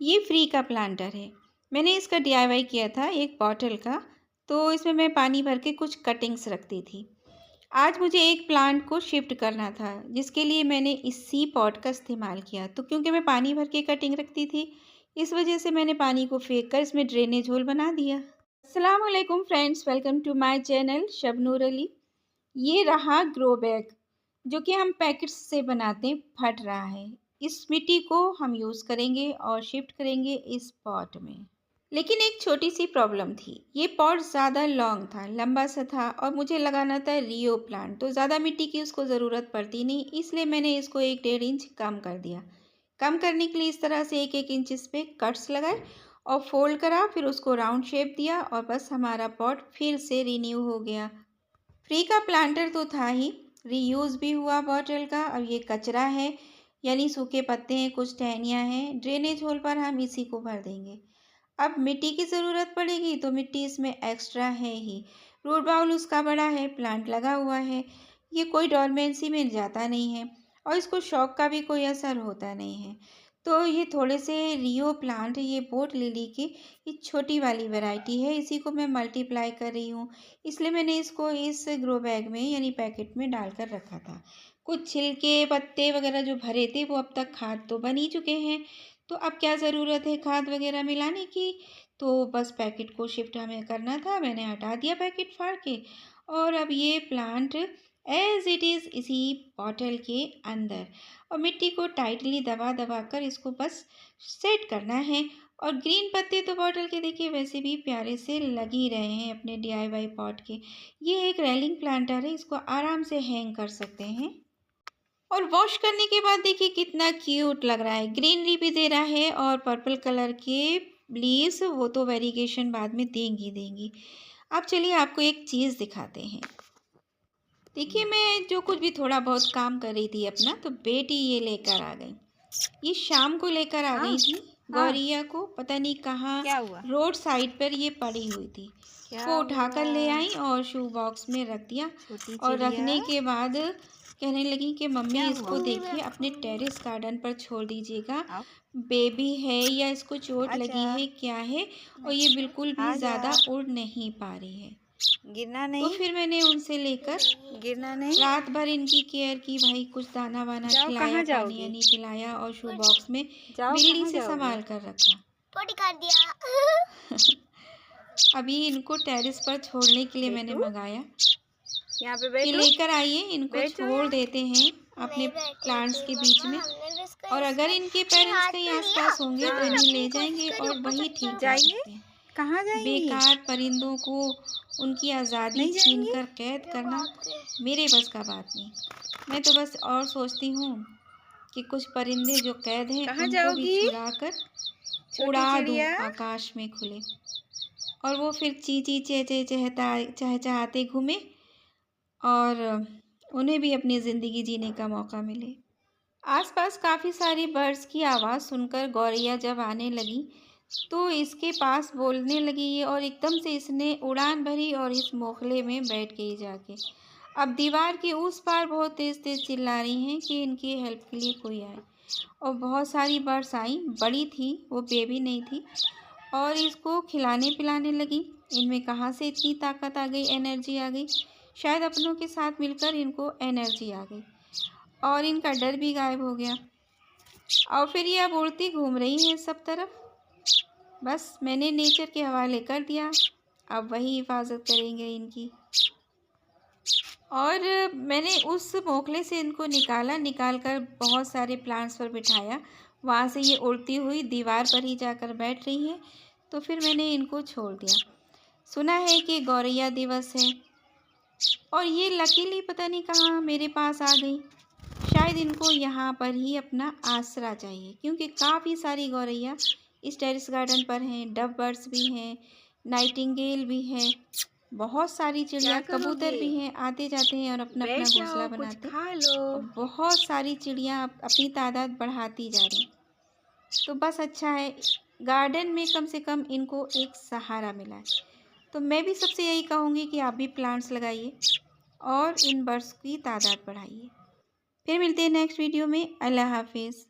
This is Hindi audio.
ये फ्री का प्लांटर है। मैंने इसका डीआईवाई किया था एक बॉटल का। तो इसमें मैं पानी भर के कुछ कटिंग्स रखती थी। आज मुझे एक प्लांट को शिफ्ट करना था, जिसके लिए मैंने इसी पॉट का इस्तेमाल किया। तो क्योंकि मैं पानी भर के कटिंग रखती थी, इस वजह से मैंने पानी को फेंक कर इसमें ड्रेनेज होल बना दिया। अस्सलाम वालेकुम friends, welcome to my channel Shabnoor Ali. ये रहा ग्रो बैग जो कि हम पैकेट्स से बनाते हैं, फट रहा है। इस मिट्टी को हम यूज़ करेंगे और शिफ्ट करेंगे इस पॉट में। लेकिन एक छोटी सी प्रॉब्लम थी। ये पॉट ज़्यादा लॉन्ग था, लंबा सा था और मुझे लगाना था रियो प्लांट। तो ज़्यादा मिट्टी की उसको ज़रूरत पड़ती नहीं, इसलिए मैंने इसको 1-1.5 इंच कम कर दिया। कम करने के लिए इस तरह से 1-1 इंच पे कट्स लगाए और फोल्ड करा, फिर उसको राउंड शेप दिया और बस हमारा पॉट फिर से रिन्यू हो गया। फ्री का प्लांटर तो था ही, रीयूज़ भी हुआ बॉटल का। अब ये कचरा है, यानी सूखे पत्ते हैं, कुछ टहनियाँ हैं, ड्रेनेज होल पर हम इसी को भर देंगे। अब मिट्टी की ज़रूरत पड़ेगी तो मिट्टी इसमें एक्स्ट्रा है ही। रूट बाउल उसका बड़ा है, प्लांट लगा हुआ है, ये कोई डॉर्मेंसी में जाता नहीं है और इसको शॉक का भी कोई असर होता नहीं है। तो ये थोड़े से रियो प्लांट, ये बोट लिली की ये छोटी वाली वैरायटी है, इसी को मैं मल्टीप्लाई कर रही हूँ। इसलिए मैंने इसको इस ग्रो बैग में यानी पैकेट में डालकर रखा था। कुछ छिलके पत्ते वगैरह जो भरे थे वो अब तक खाद तो बन ही चुके हैं। तो अब क्या ज़रूरत है खाद वगैरह मिलाने की। तो बस पैकेट को शिफ्ट हमें करना था, मैंने हटा दिया पैकेट फाड़ के। और अब ये प्लांट एज इट इज़ इसी बॉटल के अंदर, और मिट्टी को टाइटली दबा दबा कर इसको बस सेट करना है। और ग्रीन पत्ते तो बॉटल के देखिए वैसे भी प्यारे से लग ही रहे हैं अपने डीआईवाई पॉट के। ये एक रेलिंग प्लांटर है, इसको आराम से हैंग कर सकते हैं। और वॉश करने के बाद देखिए कितना क्यूट लग रहा है, ग्रीनरी भी दे रहा है और पर्पल कलर के लीव्स, वो तो वेरिगेशन बाद में देंगी देंगी। अब चलिए आपको एक चीज़ दिखाते हैं। देखिए मैं जो कुछ भी थोड़ा बहुत काम कर रही थी अपना, तो बेटी ये लेकर आ गई। ये शाम को लेकर आ गई थी गौरिया को, पता नहीं कहाँ क्या हुआ? रोड साइड पर ये पड़ी हुई थी। क्या वो उठाकर ले हुआ? आई और शू बॉक्स में रख दिया। छोटी और चिड़िया, रखने के बाद कहने लगी कि मम्मी क्या इसको हुआ? देखिए अपने टेरेस गार्डन पर छोड़ दीजिएगा, आओ, बेबी है या इसको चोट आजा, लगी है क्या है, और ये बिल्कुल भी आजा, ज़्यादा उड़ नहीं पा रही है। गिरना तो नहीं, फिर मैंने उनसे लेकर गिरना नहीं। रात भर इनकी केयर की भाई, कुछ दाना वाना जाओ, खिलाया, कहाँ पानी जाओगी? वानी पिलाया और शू बॉक्स में जाओ, बिल्ली कहाँ से जाओगी? संभाल कर रखा। पोटी कर दिया। अभी इनको टेरेस पर छोड़ने के लिए मैंने बेटू, मंगाया यहाँ पे कि बैठो, लेकर आइए, इनको बैठो छोड़ यहाँ। देते हैं अपने नहीं बैठे प्लांट्स थे के बीच मम्मा, में। हमने भी इसका और अगर इनके पेरेंट्स हाथ कहीं तो लिया, आसपास होंगे तो फिर इन्हें अपनी ले कोशिश जाएंगे करी और ऊपर वही तक ठीक कर जाएंगे। सकते हैं। कहाँ जाएंगी? बेकार परिंदों को उनकी आज़ादी नहीं जाएंगी? छीनकर कैद करना मेरे बस का बात नहीं। मैं तो बस और सोचती हूँ कि कुछ परिंदे जो कैद हैं कहाँ उनको भी जाओगी? छुड़ाकर छोटी उड़ा दूँ चिड़िया, आकाश में खुले, और वो फिर ची ची चह चह चहता चहचहाते घूमे और उन्हें भी अपनी ज़िंदगी जीने का मौका मिले। आसपास काफ़ी सारी बर्ड्स की आवाज़ सुनकर गौरैया जब आने लगी तो इसके पास बोलने लगी ये, और एकदम से इसने उड़ान भरी और इस मोखले में बैठ गई जाके। अब दीवार के उस पार बहुत तेज़ तेज़ चिल्ला रही हैं कि इनकी हेल्प के लिए कोई आए। और बहुत सारी बर्ड्स आई, बड़ी थी वो, बेबी नहीं थी, और इसको खिलाने पिलाने लगी। इनमें कहाँ से इतनी ताकत आ गई, एनर्जी आ गई, शायद अपनों के साथ मिलकर इनको एनर्जी आ गई और इनका डर भी गायब हो गया। और फिर ये अब उड़ती घूम रही हैं सब तरफ। बस मैंने नेचर के हवाले कर दिया, अब वही हिफाजत करेंगे इनकी। और मैंने उस मोखले से इनको निकाल कर बहुत सारे प्लांट्स पर बिठाया। वहाँ से ये उड़ती हुई दीवार पर ही जाकर बैठ रही हैं। तो फिर मैंने इनको छोड़ दिया। सुना है कि गौरैया दिवस है और ये लकीली पता नहीं कहाँ मेरे पास आ गई। शायद इनको यहाँ पर ही अपना आसरा चाहिए, क्योंकि काफ़ी सारी गौरैया इस टेरेस गार्डन पर हैं, डव बर्ड्स भी हैं, नाइटिंगेल भी हैं, बहुत सारी क्या चिड़िया, कबूतर करोगे? भी हैं, आते जाते हैं और अपना अपना बैठ घोंसला जाओ, कुछ बनाते हैं। खा लो। और बहुत सारी चिड़िया अपनी तादाद बढ़ाती जा रही। तो बस अच्छा है, गार्डन में कम से कम इनको एक सहारा मिला है। तो मैं भी सबसे यही कहूँगी कि आप भी प्लांट्स लगाइए और इन बर्ड्स की तादाद बढ़ाइए। फिर मिलते हैं नेक्स्ट वीडियो में। अल्लाह हाफिज़।